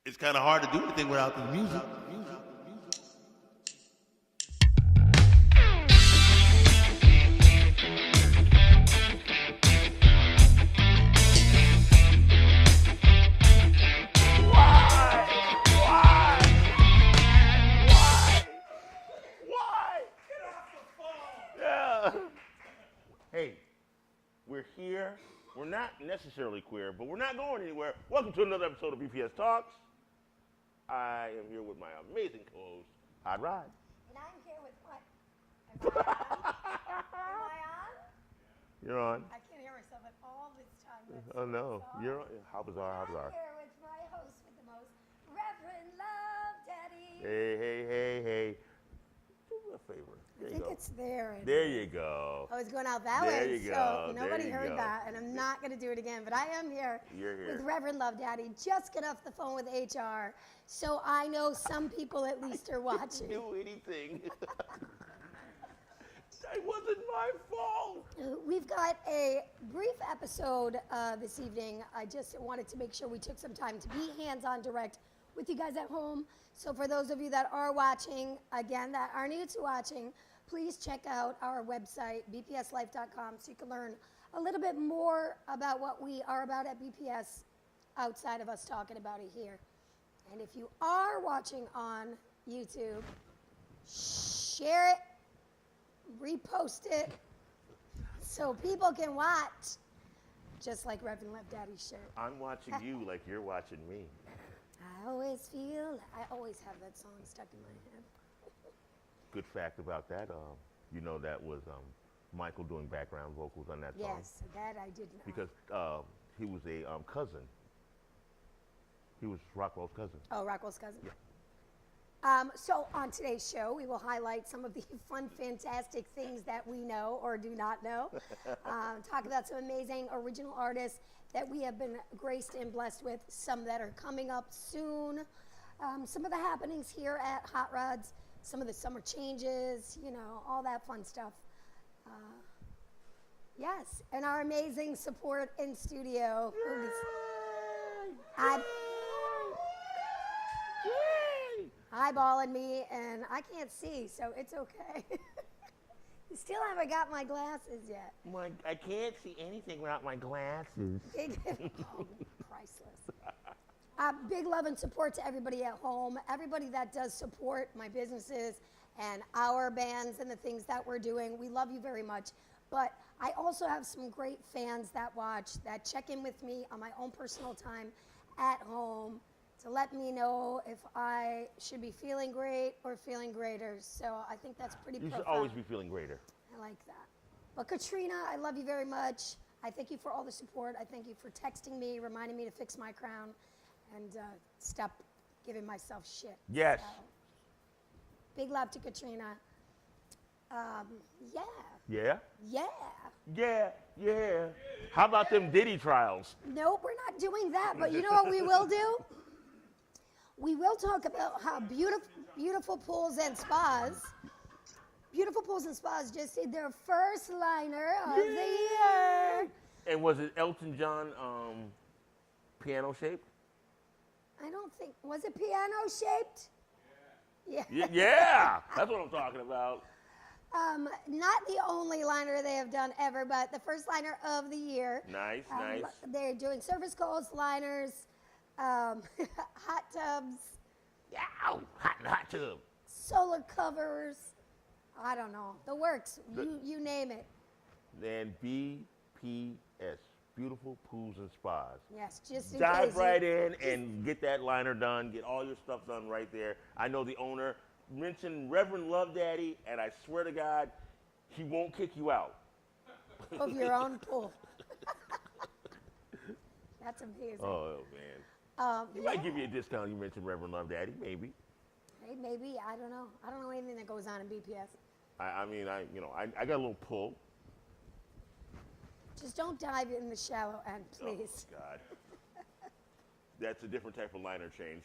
It's kind of hard to do anything without the music. Yeah. Hey, we're here. We're not necessarily queer, but we're not going anywhere. Welcome to another episode of BPS Talks. I am here with my amazing co-host, Hot Rod. And I'm here with what? Am I on? Am I on? You're on. I can't hear myself at all this time. That's Oh no, bizarre. you're on. How bizarre, how I'm bizarre. here with my host with the most, Reverend Love Daddy. Hey. Do me a favor. There I you think go. it's there. There you go. I was going out that There way, you so go, there nobody you heard go. that, and I'm not going to do it again. But I am here You're here. with Reverend Love Daddy. Just get off the phone with HR, so I know some people at least are watching. Do anything. It wasn't my fault. We've got a brief episode this evening. I just wanted to make sure we took some time to be hands-on direct with you guys at home. So for those of you that are watching, again, that are new to watching, please check out our website, bpslife.com, so you can learn a little bit more about what we are about at BPS outside of us talking about it here. And if you are watching on YouTube, share it, repost it, so people can watch, just like Reverend Love Daddy's shirt. I'm watching you like you're watching me. I always have that song stuck in my head. Good fact about that, you know that was Michael doing background vocals on that song. Yes, that I did know. Because he was a cousin. He was Rockwell's cousin. Oh, Rockwell's cousin. Yeah. So on today's show, we will highlight some of the fun, fantastic things that we know or do not know. Talk about some amazing original artists that we have been graced and blessed with, some that are coming up soon, some of the happenings here at Hot Rods, some of the summer changes, you know, all that fun stuff. Yes, and our amazing support in studio. Eyeballing me, and I can't see, so it's okay. Still haven't got my glasses yet. I can't see anything without my glasses. Oh, priceless. Big love and support to everybody at home, everybody that does support my businesses and our bands and the things that we're doing. We love you very much. But I also have some great fans that watch, that check in with me on my own personal time at home to let me know if I should be feeling great or feeling greater. So I think that's pretty You profound. should always be feeling greater. I like that. But Katrina, I love you very much. I thank you for all the support. I thank you for texting me, reminding me to fix my crown, and stop giving myself shit. Yes. So, big love to Katrina. Yeah? Yeah. Yeah. How about them Diddy trials? Nope, we're not doing that. But you know what we will do? We will talk about how beautiful pools and spas. Beautiful Pools and Spas just did their first liner of the year. And was it Elton John piano shaped? I don't think, was it piano shaped? Yeah. Yeah, that's what I'm talking about. Not the only liner they have done ever, but the first liner of the year. Nice. They're doing service calls, liners, hot tubs. Yeah, hot tub. Solar covers. I don't know. The works. You name it. Then BPS, Beautiful Pools and Spas. Yes, just in Dive case. right in and get that liner done. Get all your stuff done right there. I know the owner. Mention Reverend Love Daddy, and I swear to God, he won't kick you out. Of your own pool. That's amazing. Oh, man. He yeah. might give you a discount. You mentioned Reverend Love Daddy, maybe. Hey, maybe. I don't know. I don't know anything that goes on in BPS. I got a little pull. Just don't dive in the shallow end, please. Oh, God. That's a different type of liner change.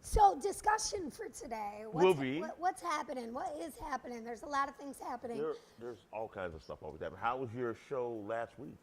So, discussion for today. Will be. What's happening? What is happening? There's a lot of things happening. There's all kinds of stuff always happening. How was your show last week?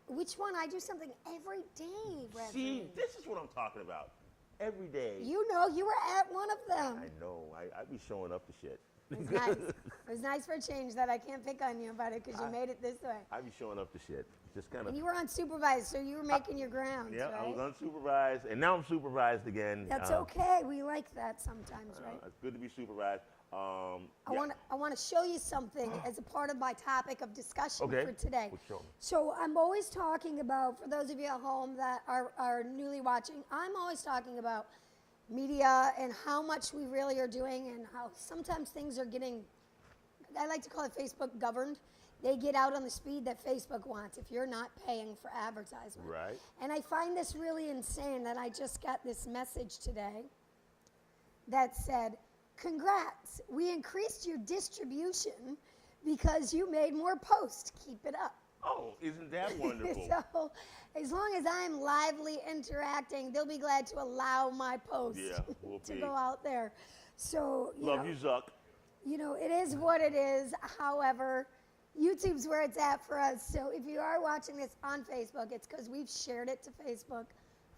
Which one? I do something every day, Reverend. See, this is what I'm talking about. Every day. You know, you were at one of them. I know. I be showing up to shit. It was nice. It was nice for a change that I can't pick on you about it because you made it this way. I be showing up to shit. Just kind of. And you were unsupervised, so you were making your grounds, Yeah, right? I was unsupervised, and now I'm supervised again. That's okay. We like that sometimes, right? It's good to be supervised. I want to show you something as a part of my topic of discussion for today. Well, show me. So I'm always talking about, for those of you at home that are newly watching, I'm always talking about media and how much we really are doing and how sometimes things are getting, I like to call it Facebook governed. They get out on the speed that Facebook wants if you're not paying for advertisement. Right. And I find this really insane that I just got this message today that said, congrats, we increased your distribution because you made more posts. Keep it up. Oh, isn't that wonderful? So as long as I'm lively interacting, they'll be glad to allow my post to go out there. So, Love you, Zuck. You know, it is what it is. However, YouTube's where it's at for us. So if you are watching this on Facebook, it's because we've shared it to Facebook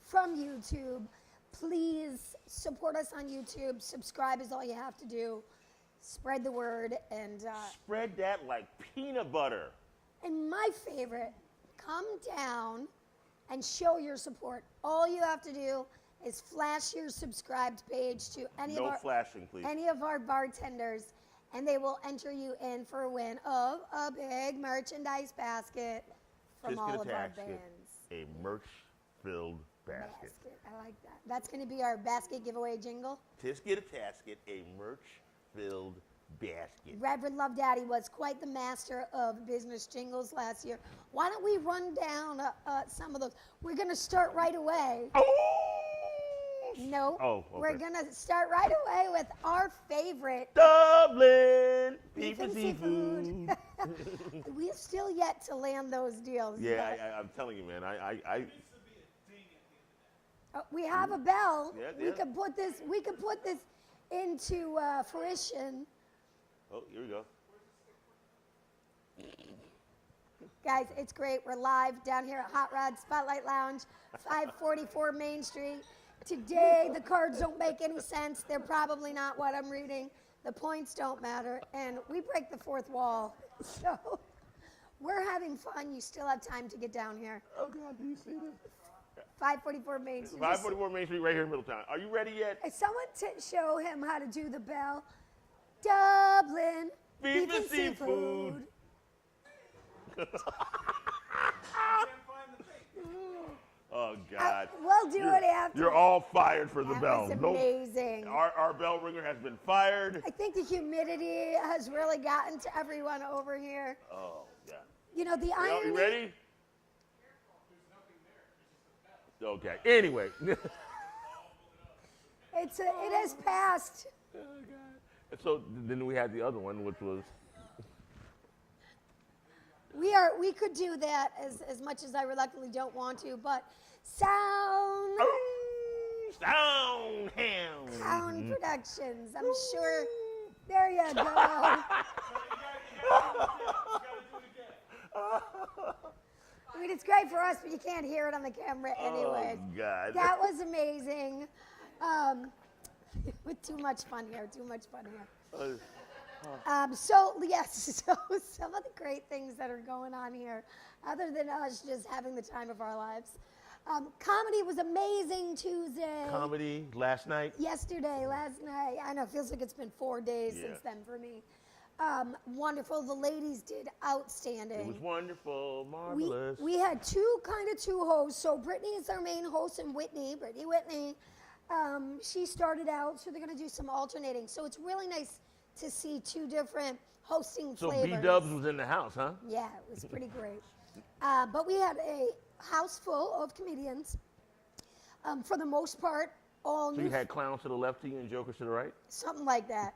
from YouTube. Please support us on YouTube. Subscribe is all you have to do. Spread the word and spread that like peanut butter. And my favorite, come down and show your support. All you have to do is flash your subscribed page to any of our bartenders, and they will enter you in for a win of a big merchandise basket from all of our bands. A merch-filled basket. I like that. That's going to be our basket giveaway jingle. Tisket a tasket, a merch-filled basket. Reverend Love Daddy was quite the master of business jingles last year. Why don't we run down some of those? We're going to start right away. Oh! No. Oh, okay. We're going to start right away with our favorite. Dublin beef and seafood. We have still yet to land those deals. Yeah, I'm telling you, man. We have a bell. Yeah, We could put this into fruition. Oh, here we go. Guys, it's great. We're live down here at Hot Rod Spotlight Lounge, 544 Main Street. Today, the cards don't make any sense. They're probably not what I'm reading. The points don't matter. And we break the fourth wall. So we're having fun. You still have time to get down here. Oh, God, do you see this? 544 Main Street. 544 Main Street right here in Middletown. Are you ready yet? Someone show him how to do the bell. Dublin beef and seafood. Oh, God. We'll do it after. You're all fired for the That bell. was amazing. Our bell ringer has been fired. I think the humidity has really gotten to everyone over here. Oh, yeah. You know, the irony. You ready? Okay. Anyway. It has passed. Oh, God. And so then we had the other one, which was. We could do that as much as I reluctantly don't want to, but Sound Productions. I'm sure. There you go. I mean, it's great for us, but you can't hear it on the camera anyway. Oh, God. That was amazing. With too much fun here. So some of the great things that are going on here, other than us just having the time of our lives. Comedy was amazing Tuesday. Comedy last night? Yesterday, last night. I know, it feels like it's been 4 days since then for me. Wonderful. The ladies did outstanding. It was wonderful, marvelous. We had two hosts. So Brittany is our main host, and Brittany Whitney, she started out, so they're going to do some alternating. So it's really nice to see two different hosting flavors. So B-Dubs was in the house, huh? Yeah, it was pretty great. But we had a house full of comedians. For the most part, all new. So you had clowns to the left of you and jokers to the right? Something like that.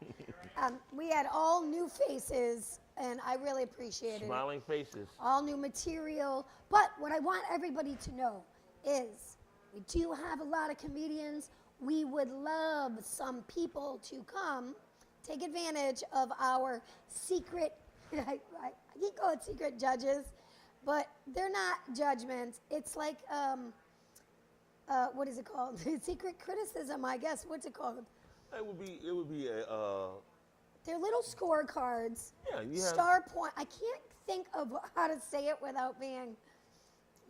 We had all new faces, and I really appreciated it. Smiling faces. All new material. But what I want everybody to know is we do have a lot of comedians. We would love some people to come take advantage of our secret, I can't call it secret judges, but they're not judgments. It's like, what is it called? Secret criticism, I guess. What's it called? It would be a. They're little scorecards. Yeah, you have. Star point. I can't think of how to say it without being,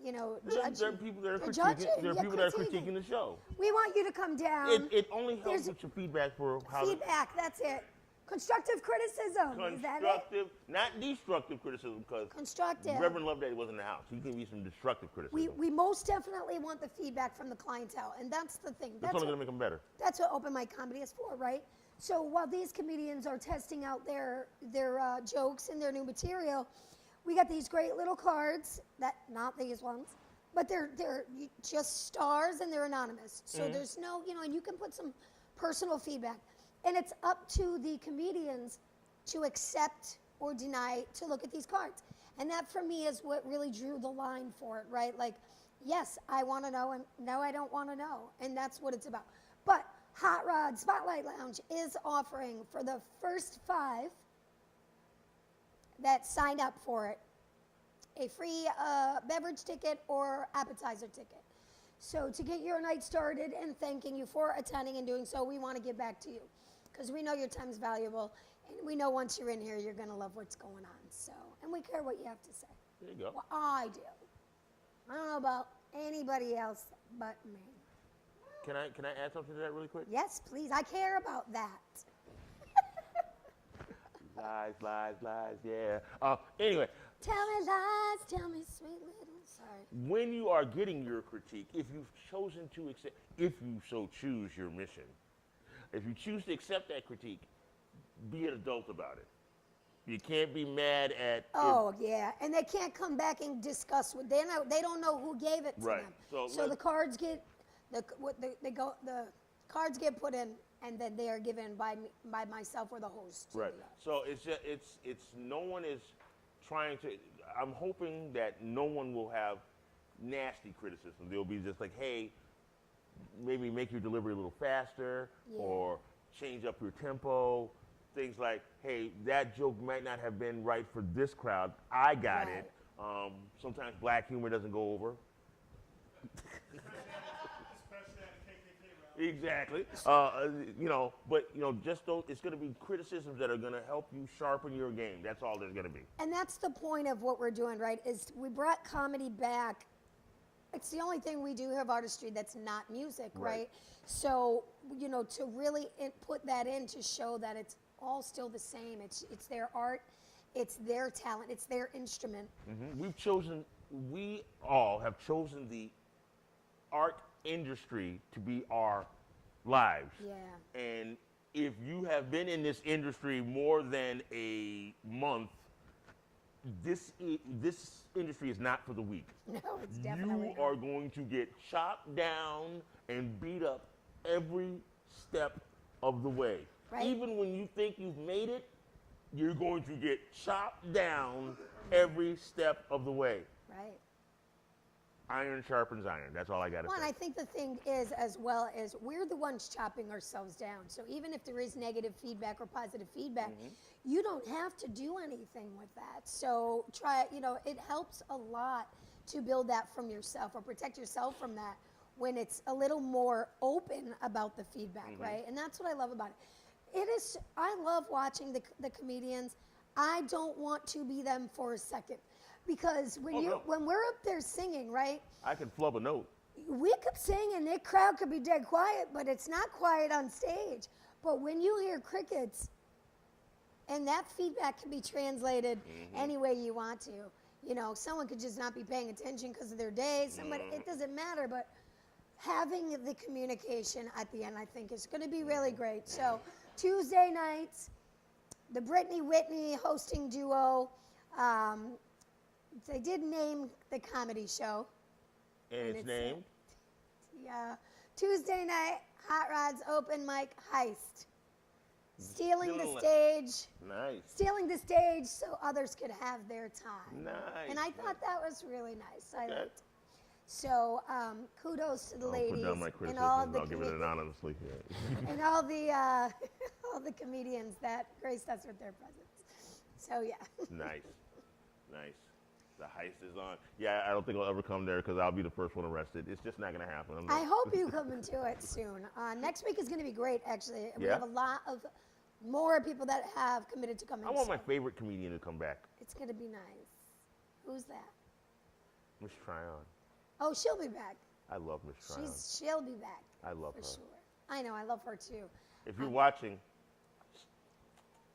There are people that are judging. critiquing. There are people that are critiquing the show. We want you to come down. It only helps with your feedback for how. Feedback. That's it. Constructive criticism. Is that it? Constructive, not destructive criticism, because Constructive. Reverend Loveday wasn't in the house. He can be some destructive criticism. We most definitely want the feedback from the clientele, and that's the thing. That's only going to make them better. That's what open mic comedy is for, right? So while these comedians are testing out their jokes and their new material, we got these great little cards that not these ones, but they're just stars and they're anonymous. So there's no, and you can put some personal feedback, and it's up to the comedians to accept or deny to look at these cards. And that for me is what really drew the line for it, right? Like, yes, I want to know, and no, I don't want to know, and that's what it's about. But Hot Rod Spotlight Lounge is offering for the first 5 that signed up for it a free beverage ticket or appetizer ticket. So to get your night started and thanking you for attending and doing so, we want to give back to you because we know your time's valuable, and we know once you're in here, you're going to love what's going on. So, and we care what you have to say. There you go. Well, I do. I don't know about anybody else but me. Can I add something to that really quick? Yes, please. I care about that. Lies, yeah. Anyway. Tell me lies, tell me sweet little. Sorry. When you are getting your critique, if you've chosen to accept, if you so choose your mission, if you choose to accept that critique, be an adult about it. You can't be mad at. Oh yeah, and they can't come back and discuss what they don't know who gave it to Right. them. So the cards get the cards get put in, and then they are given by myself or the host. Right. So it's no one is trying to. I'm hoping that no one will have nasty criticism. They'll be just like, hey, maybe make your delivery a little faster, or change up your tempo. Things like, hey, that joke might not have been right for this crowd. I got it. Sometimes black humor doesn't go over. Exactly. But just those, it's going to be criticisms that are going to help you sharpen your game. That's all there's going to be. And that's the point of what we're doing, right? Is we brought comedy back. It's the only thing we do have artistry that's not music, right? So, to really put that in to show that it's all still the same. It's their art, it's their talent, it's their instrument. Mm-hmm. We all have chosen the art industry to be our lives. Yeah. And if you have been in this industry more than a month, this industry is not for the weak. No, it's definitely You are going to get chopped down and beat up every step of the way. Right. Even when you think you've made it, you're going to get chopped down every step of the way. Right. Iron sharpens iron. That's all I got to Well, say. and I think the thing is, as well, is we're the ones chopping ourselves down. So even if there is negative feedback or positive feedback, you don't have to do anything with that. So it helps a lot to build that from yourself or protect yourself from that when it's a little more open about the feedback, right? And that's what I love about it. I love watching the comedians. I don't want to be them for a second. Because when we're up there singing, right? I can flub a note. We could sing and the crowd could be dead quiet, but it's not quiet on stage. But when you hear crickets, and that feedback can be translated any way you want to. Someone could just not be paying attention because of their day. It doesn't matter, but having the communication at the end, I think, is going to be really great. So Tuesday nights, the Brittany Whitney hosting duo. They did name the comedy show. And it's named? Yeah. Tuesday night, Hot Rod's open mic heist. Stealing the stage. Nice. Stealing the stage so others could have their time. Nice. And I thought that was really nice. I liked it. So kudos to the ladies. Put down my and all criticism. the I'll give it anonymously. and all the comedians that graced us with their presence. So yeah. Nice. The heist is on. Yeah, I don't think I'll ever come there because I'll be the first one arrested. It's just not going to happen. I hope you come into it soon. Next week is going to be great, actually. We have a lot of more people that have committed to coming. I want my favorite comedian to come back. It's going to be nice. Who's that? Miss Tryon. Oh, she'll be back. I love Miss Tryon. She'll be back. I love for her. Sure. I know, I love her too. If you're watching,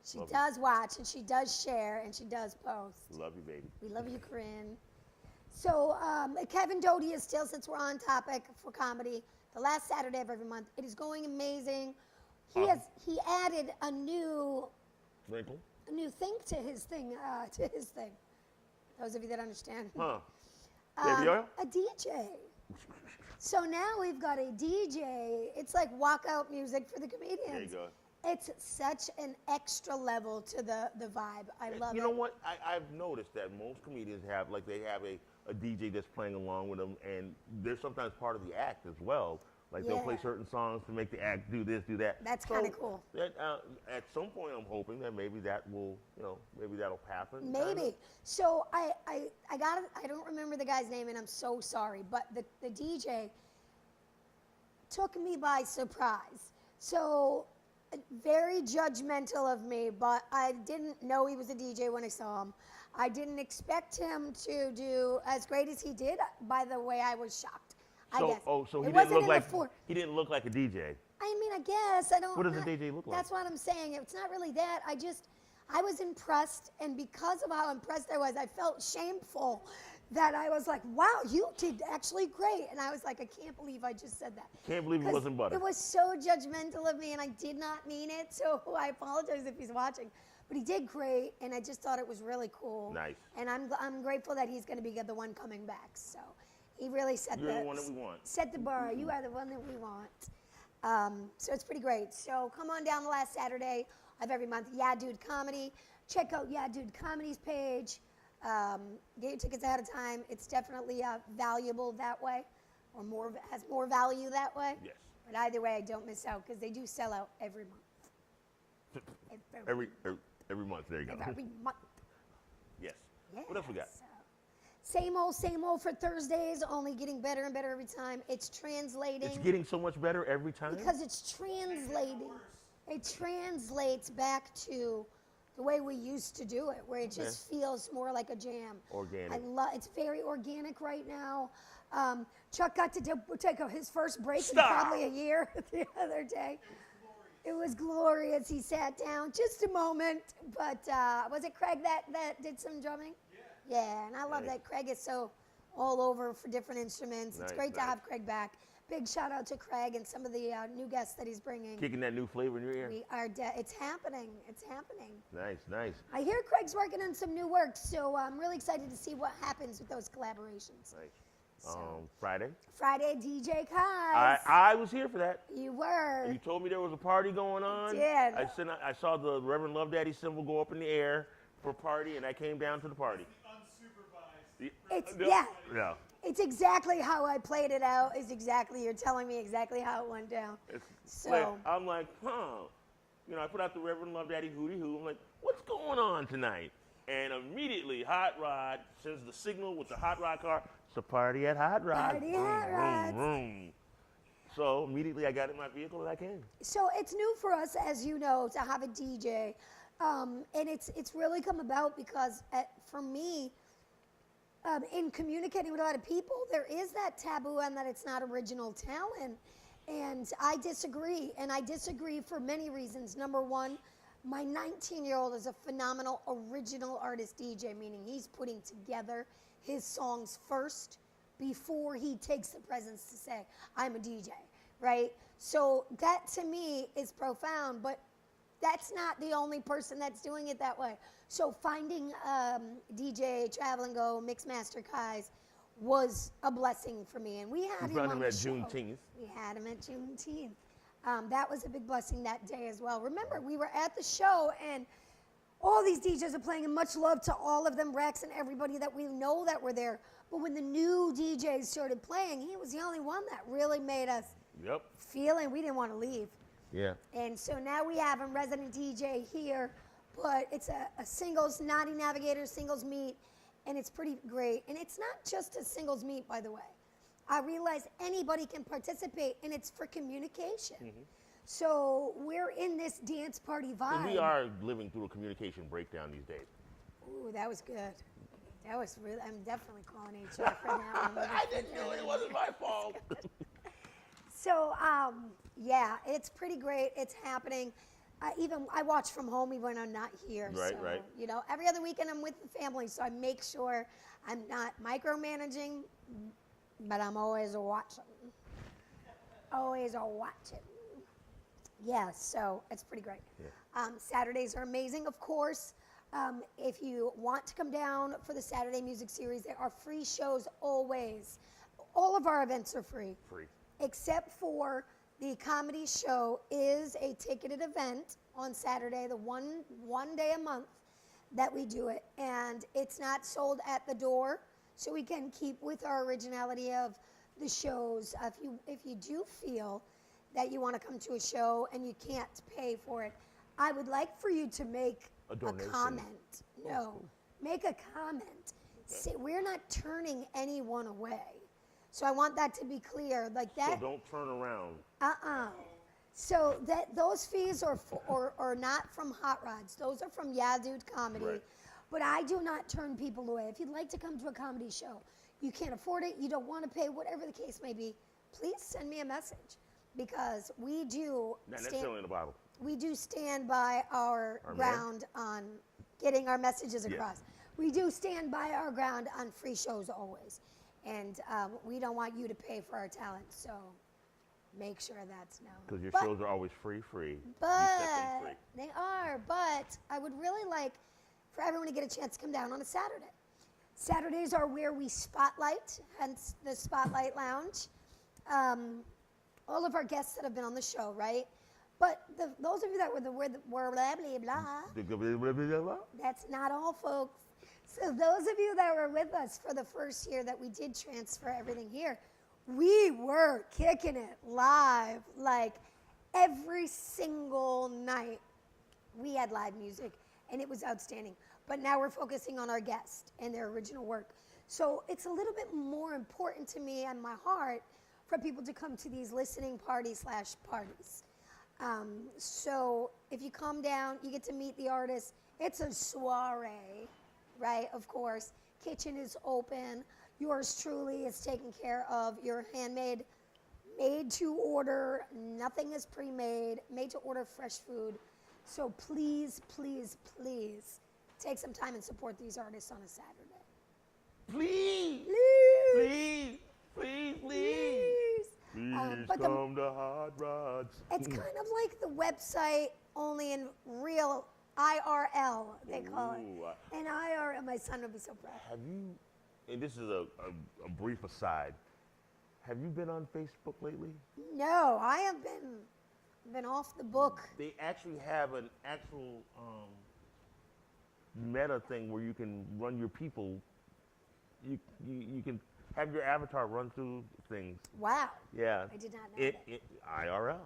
she does watch and she does share and she does post. Love you, baby. We love you, Corinne. So Kevin Doty is still, since we're on topic for comedy, the last Saturday of every month. It is going amazing. He added a new wrinkle, a new thing to his thing. Those of you that understand. Huh? Baby oil? A DJ. So now we've got a DJ. It's like walkout music for the comedians. There you go. It's such an extra level to the vibe. I love it. You know what? I've noticed that most comedians have a DJ that's playing along with them, and they're sometimes part of the act as well. Like they'll play certain songs to make the act do this, do that. That's kind of cool. That, at some point, I'm hoping that maybe that will, maybe that'll happen. Maybe. Kinda. So I don't remember the guy's name, and I'm so sorry, but the DJ took me by surprise. So very judgmental of me, but I didn't know he was a DJ when I saw him. I didn't expect him to do as great as he did. By the way, I was shocked. I guess. So he didn't look like a DJ. I mean, I guess I don't. What does a DJ look like? That's what I'm saying. It's not really that. I was impressed, and because of how impressed I was, I felt shameful that I was like, wow, you did actually great. And I was like, I can't believe I just said that. Can't believe it wasn't butter. It was so judgmental of me, and I did not mean it, so I apologize if he's watching. But he did great, and I just thought it was really cool. Nice. And I'm grateful that he's going to be the one coming back. So he really set You're the one that we want. Set the bar. You are the one that we want. So it's pretty great. So come on down the last Saturday of every month. Yeah Dude Comedy. Check out Yeah Dude Comedy's page. Get your tickets ahead of time. It's definitely valuable that way, or has more value that way. Yes. But either way, don't miss out because they do sell out every month. Every month. There you go. Every month. Yes. Yeah, What else we got? So, same old for Thursdays, only getting better and better every time. It's translating. It's getting so much better every time? Because it's translating. It translates back to the way we used to do it, where it just feels more like a jam. Organic. It's very organic right now. Chuck got to take his first break in Stop. probably a year the other day. It was glorious. He sat down just a moment, but was it Craig that did some drumming? Yeah, and I love that Craig is so all over for different instruments. It's great to have Craig back. Big shout out to Craig and some of the new guests that he's bringing. Kicking that new flavor in your ear. It's happening. It's happening. Nice. I hear Craig's working on some new work, so I'm really excited to see what happens with those collaborations. Nice. So, Friday, DJ Kai. I was here for that. You were. And you told me there was a party going on. I did. I saw the Reverend Love Daddy symbol go up in the air for a party, and I came down to the party. Unsupervised. Yeah. It's exactly how I played it out. You're telling me exactly how it went down. I'm like, I put out the Reverend Love Daddy hootie hoo. I'm like, what's going on tonight? And immediately, Hot Rod sends the signal with the Hot Rod car. It's a party at Hot Rod. Party at Hot Rod. So immediately, I got in my vehicle and I came. So it's new for us, as you know, to have a DJ, and it's really come about because for me. In communicating with a lot of people, there is that taboo and that it's not original talent. And I disagree. And I disagree for many reasons. Number one, my 19-year-old is a phenomenal original artist DJ, meaning he's putting together his songs first before he takes the presence to say, I'm a DJ, right? So that to me is profound, but that's not the only person that's doing it that way. So finding DJ Travel and Go Mixmaster Kai's was a blessing for me, and we had him on the show. Juneteenth. We had him at Juneteenth. That was a big blessing that day as well. Remember, we were at the show, and all these DJs are playing, and much love to all of them, Rex and everybody that we know that were there. But when the new DJs started playing, he was the only one that really made us feel, and we didn't want to leave. Yeah. And so now we have a resident DJ here, but it's a singles, Naughty Navigator singles meet, and it's pretty great. And it's not just a singles meet, by the way. I realize anybody can participate, and it's for communication. So we're in this dance party vibe. And we are living through a communication breakdown these days. Ooh, that was good. That was really, I'm definitely calling HR for that one. I didn't do it. It wasn't my fault. So, yeah, it's pretty great. It's happening. I watch from home even when I'm not here. Right, so, right. You know, every other weekend I'm with the family, so I make sure I'm not micromanaging, but I'm always watching. Always watching. Yeah, so it's pretty great. Yeah. Saturdays are amazing, of course. If you want to come down for the Saturday Music Series, there are free shows always. All of our events are free. Free. Except for the comedy show is a ticketed event on Saturday, the one day a month that we do it. And it's not sold at the door, so we can keep with our originality of the shows. If you do feel that you want to come to a show and you can't pay for it, I would like for you to make A donation. comment. No, make a comment. Say, we're not turning anyone away. So I want that to be clear. Like that. So don't turn around. So that those fees are not from Hot Rods. Those are from Yeah Dude Comedy. Right. But I do not turn people away. If you'd like to come to a comedy show, you can't afford it, you don't want to pay, whatever the case may be, please send me a message, because we do Not necessarily in the Bible. we do stand by our ground on getting our messages across. We do stand by our ground on free shows always. And we don't want you to pay for our talent, so make sure that's known. Because your But- shows are always free. You set them But free. they are. But I would really like for everyone to get a chance to come down on a Saturday. Saturdays are where we spotlight, hence the Spotlight Lounge. All of our guests that have been on the show, right? But those of you that were blah, blah, blah, that's not all, folks. So those of you that were with us for the first year that we did transfer everything here, we were kicking it live. Like every single night we had live music, and it was outstanding. But now we're focusing on our guests and their original work. So it's a little bit more important to me and my heart for people to come to these listening parties. So if you come down, you get to meet the artists. It's a soiree, right? Of course. Kitchen is open. Yours truly is taken care of. Your handmade, made to order. Nothing is pre-made. Made to order fresh food. So please, please, please take some time and support these artists on a Saturday. Please. Please. Please. Please. Please but come to Hot Rods. It's kind of like the website, only in real IRL, they call it. Ooh, And IRL, my son would be so proud. Have you, and this is a brief aside, have you been on Facebook lately? No, I have been off the book. They actually have an actual meta thing where you can run your people. You can have your avatar run through things. Wow. Yeah. I did not know that. IRL.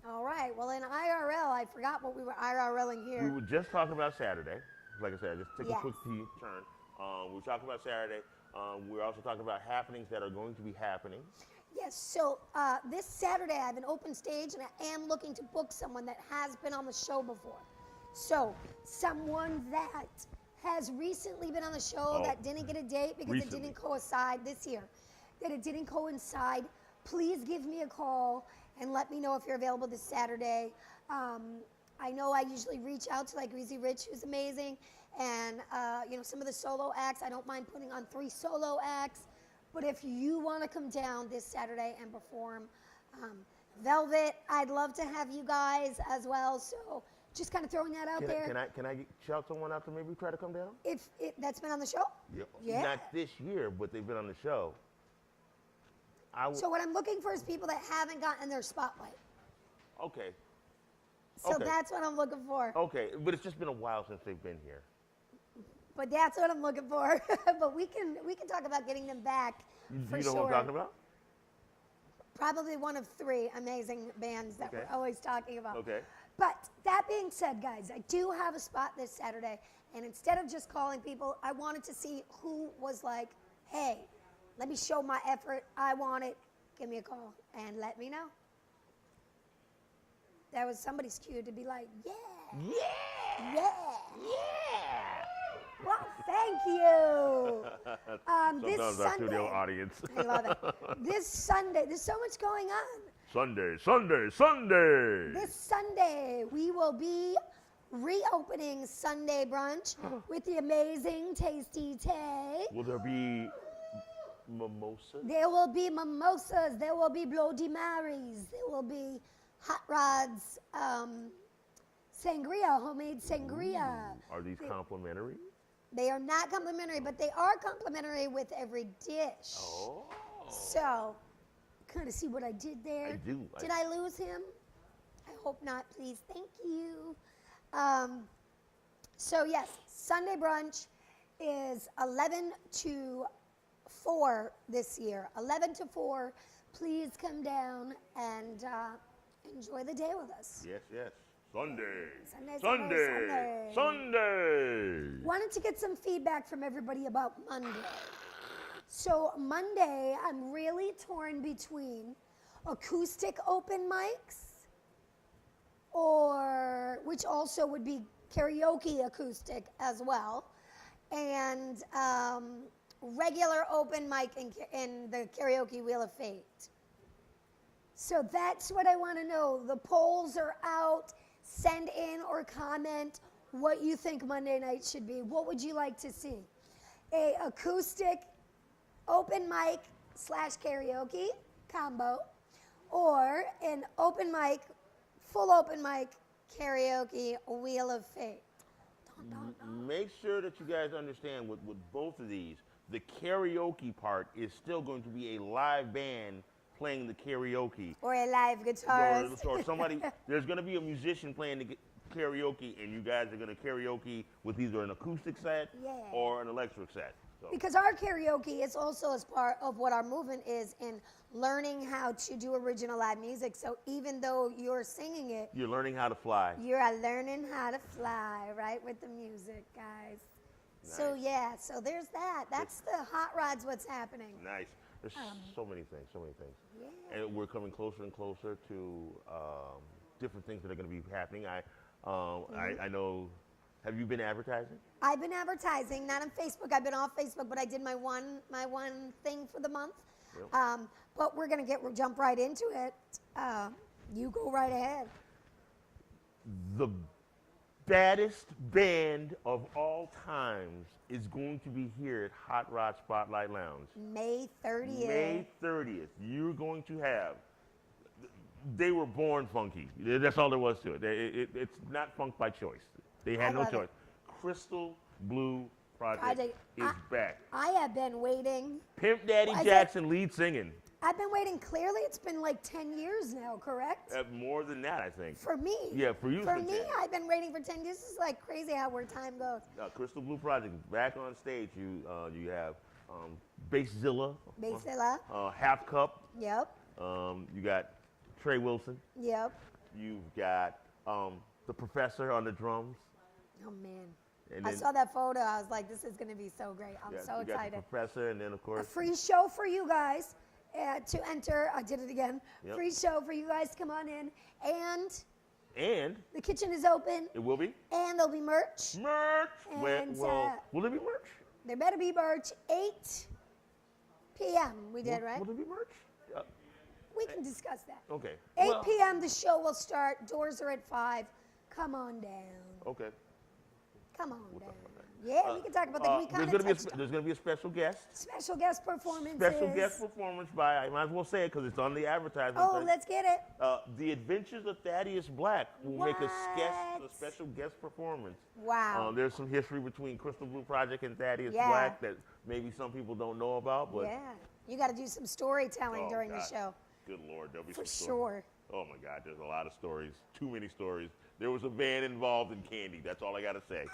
All right. Well, in IRL, I forgot what we were IRLing We here. were just talking about Saturday. Like I said, just take Yes. a quick turn. We were talking about Saturday. We're also talking about happenings that are going to be happening. Yes. So this Saturday, I have an open stage, and I am looking to book someone that has been on the show before. So someone that has recently been on the show that didn't get a date because it didn't coincide this year, that it didn't coincide, please give me a call and let me know if you're available this Saturday. I know I usually reach out to like Greasy Rich, who's amazing, and some of the solo acts. I don't mind putting on 3 solo acts, but if you want to come down this Saturday and perform, Velvet, I'd love to have you guys as well. So just kind of throwing that out there. Can I shout someone out to maybe try to come down? If that's been on the show? Yeah. Not this year, but they've been on the show. So what I'm looking for is people that haven't gotten their spotlight. Okay. So Okay. that's what I'm looking for. Okay, but it's just been a while since they've been here. But that's what I'm looking for. But we can talk about getting them back for You know sure. what I'm talking about? Probably one of 3 amazing bands that Okay. we're always talking about. Okay. But that being said, guys, I do have a spot this Saturday, and instead of just calling people, I wanted to see who was like, hey, let me show my effort. I want it. Give me a call and let me know. That was somebody's cue to be like, yeah. Yeah. Yeah. Yeah. Well, thank you. This Sometimes our studio Sunday, audience. I love it. This Sunday, there's so much going on. Sunday, Sunday, Sunday. This Sunday, we will be reopening Sunday Brunch with the amazing Tasty Tay. Will there be mimosa? There will be mimosas. There will be Bloody Marys. There will be Hot Rods, sangria, homemade sangria. Are these complimentary? They are not complimentary, but they are complimentary with every dish. Oh. So, kind of see what I did there? I do. Did I lose him? I hope not, please. Thank you. So, yes, Sunday brunch is 11 to 4 this year. 11 to 4. Please come down and enjoy the day with us. Yes, yes. Sunday. Sunday, Sunday. Sunday. Sunday. Wanted to get some feedback from everybody about Monday. So Monday, I'm really torn between acoustic open mics, or which also would be karaoke acoustic as well, and regular open mic in the karaoke Wheel of Fate. So that's what I want to know. The polls are out. Send in or comment what you think Monday night should be. What would you like to see? A acoustic open mic / karaoke combo, or an open mic, full open mic karaoke Wheel of Fate. Dun, dun, dun. Make sure that you guys understand with both of these, the karaoke part is still going to be a live band playing the karaoke. Or a live guitarist. Or somebody, there's going to be a musician playing the karaoke, and you guys are going to karaoke with either an acoustic set or an electric set. So. Because our karaoke is also as part of what our movement is in learning how to do original live music. So even though you're singing it, You're learning how to fly. you're learning how to fly, right, with the music, guys. Nice. So yeah, so there's that. That's the hot rods, what's happening. Nice. There's so many things, so many things. Yeah. And we're coming closer and closer to different things that are going to be happening. I know, have you been advertising? I've been advertising, not on Facebook. I've been off Facebook, but I did my one thing for the month. Yep. But we're gonna jump right into it. You go right ahead. The baddest band of all times is going to be here at Hot Rod Spotlight Lounge. May 30th. May 30th. You're going to have, they were born funky. That's all there was to it. It's not funk by choice. They had no choice. Crystal Blue Project is back. I have been waiting. Pimp Daddy Jackson lead singing. I've been waiting. Clearly, it's been like 10 years now, correct? More than that, I think. For me. Yeah, for you. For me, I've been waiting for 10 years. This is like crazy how where time goes. Crystal Blue Project is back on stage. You have Basszilla. Basszilla. Half Cup. Yep. You got Trey Wilson. Yep. You've got the Professor on the drums. Oh man. And I then, saw that photo. I was like, this is going to be so great. I'm so you excited. got the Professor, and then of A course free show for you guys to enter. I did it again. Yep. Free show for you guys to come on in. and The kitchen is open. it will be And there'll be merch. merch. And, Will there be merch? There better be merch. 8 p.m. We did, right? Will there be merch? We can discuss that. Okay. 8 p.m. the show will start. Doors are at 5. Come on down. Okay. Come on We'll down. talk about that. Yeah, we can talk about that. We kind of touched on There's going to be a special guest. special guest performances. Special guest performance by, I might as well say it because it's on the advertisement. Oh, let's get it. The Adventures of Thaddeus Black will make a What? special guest performance. Wow. There's some history between Crystal Blue Project and Thaddeus Yeah. Black that maybe some people don't know about, but Yeah. You got to do some storytelling Oh, during God. the show. good Lord, there'll be For some stories. sure. Oh my God, there's a lot of stories. Too many stories. There was a band involved in candy. That's all I got to say.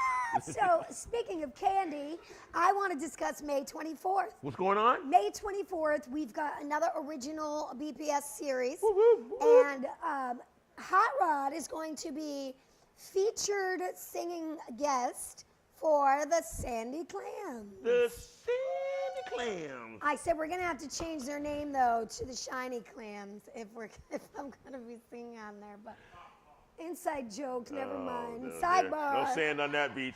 So, speaking of candy, I want to discuss May 24th. What's going on? May 24th, we've got another original BPS series. Woo, woo, woo. And Hot Rod is going to be featured singing guest for the Sandy Clams. The Sandy Clams. I said we're gonna have to change their name though to the Shiny Clams if I'm gonna be singing on there. But inside joke, never mind. Sidebar. No sand on that beach.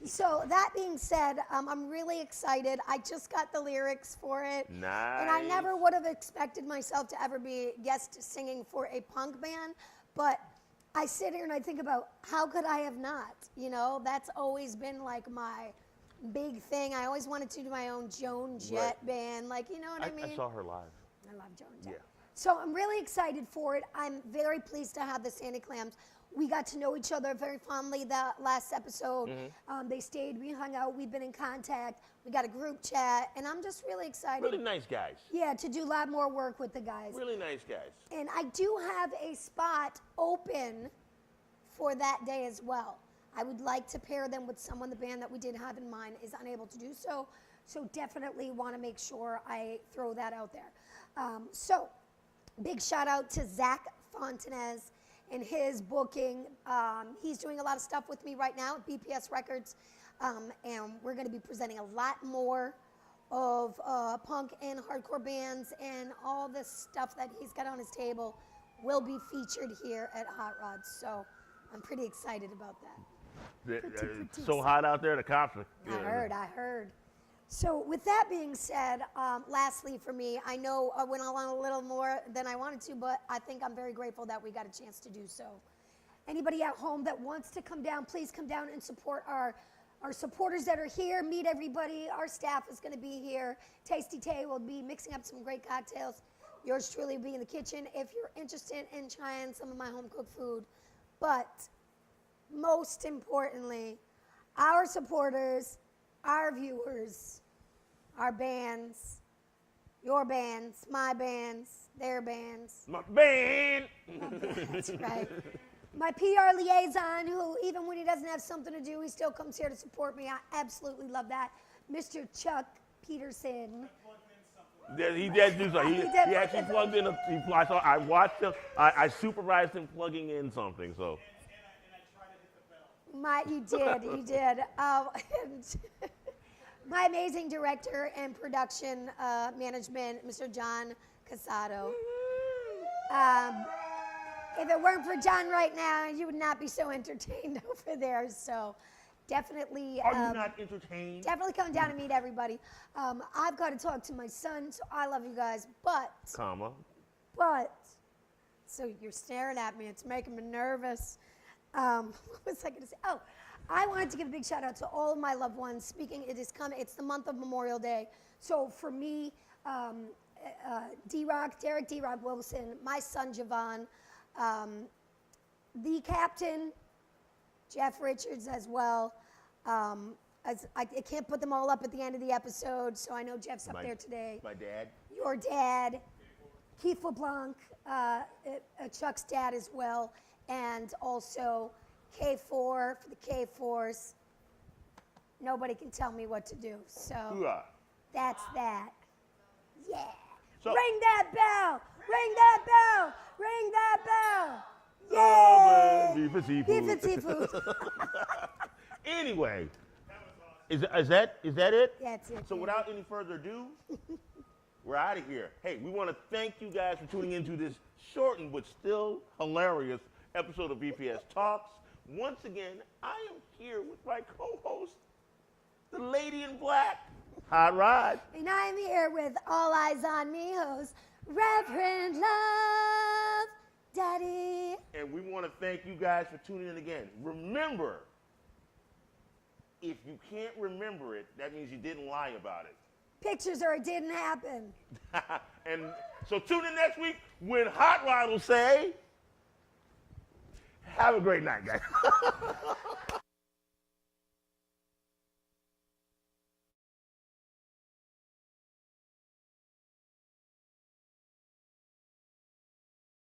So that being said, I'm really excited. I just got the lyrics for it. Nice. And I never would have expected myself to ever be guest singing for a punk band, but I sit here and I think about how could I have not? You know, that's always been like my big thing. I always wanted to do my own Joan Jett band, like, you know what I mean? I saw her live. I love Joan Jett. Yeah. So I'm really excited for it. I'm very pleased to have the Sandy Clams. We got to know each other very fondly that last episode. They stayed, we hung out, we've been in contact. We got a group chat, and I'm just really excited. Really nice guys. Yeah, to do a lot more work with the guys. Really nice guys. And I do have a spot open for that day as well. I would like to pair them with someone the band that we did have in mind is unable to do so. So definitely want to make sure I throw that out there. So big shout out to Zach Fontanez and his booking. He's doing a lot of stuff with me right now at BPS Records. And we're going to be presenting a lot more of punk and hardcore bands, and all this stuff that he's got on his table will be featured here at Hot Rods. So I'm pretty excited about that. It's so hot out there, the cops are. I heard. So with that being said, lastly for me, I know I went on a little more than I wanted to, but I think I'm very grateful that we got a chance to do so. Anybody at home that wants to come down, please come down and support our supporters that are here. Meet everybody. Our staff is going to be here. Tasty Tay will be mixing up some great cocktails. Yours truly will be in the kitchen if you're interested in trying some of my home-cooked food. But most importantly, our supporters, our viewers, our bands, your bands, my bands, their bands. My band. That's right. My PR liaison, who even when he doesn't have something to do, he still comes here to support me. I absolutely love that. Mr. Chuck Peterson. Yeah, he did do something. He actually plugged in. I watched him. I supervised him plugging in something. So. And I tried to hit the bell. You did. And my amazing director and production management, Mr. John Casado. If it weren't for John right now, you would not be so entertained over there. So definitely. Are you not entertained? Definitely come down and meet everybody. I've got to talk to my son, so I love you guys. But. So you're staring at me. It's making me nervous. What was I going to say? Oh, I wanted to give a big shout out to all of my loved ones. Speaking, it is coming. It's the month of Memorial Day. So for me, Derek D-Rock Wilson, my son Javon, the captain, Jeff Richards as well. I can't put them all up at the end of the episode, so I know Jeff's up there today. My dad. Your dad, Keith LeBlanc, Chuck's dad as well, and also K4 for the K4s. Nobody can tell me what to do, so Hoorah. that's that. Yeah. So, Ring that bell! Ring that bell! Ring that bell! Yay! Beef and seafood. Beef and seafood. Anyway, is that it? That's it. So without any further ado, we're out of here. Hey, we want to thank you guys for tuning into this shortened but still hilarious episode of BPS Talks. Once again, I am here with my co-host, the lady in black, Hot Rod. And I'm here with All Eyes on Me host, Reverend Love Daddy. And we want to thank you guys for tuning in again. Remember, if you can't remember it, that means you didn't lie about it. Pictures or it didn't happen. And so tune in next week when Hot Rod will say, have a great night, guys.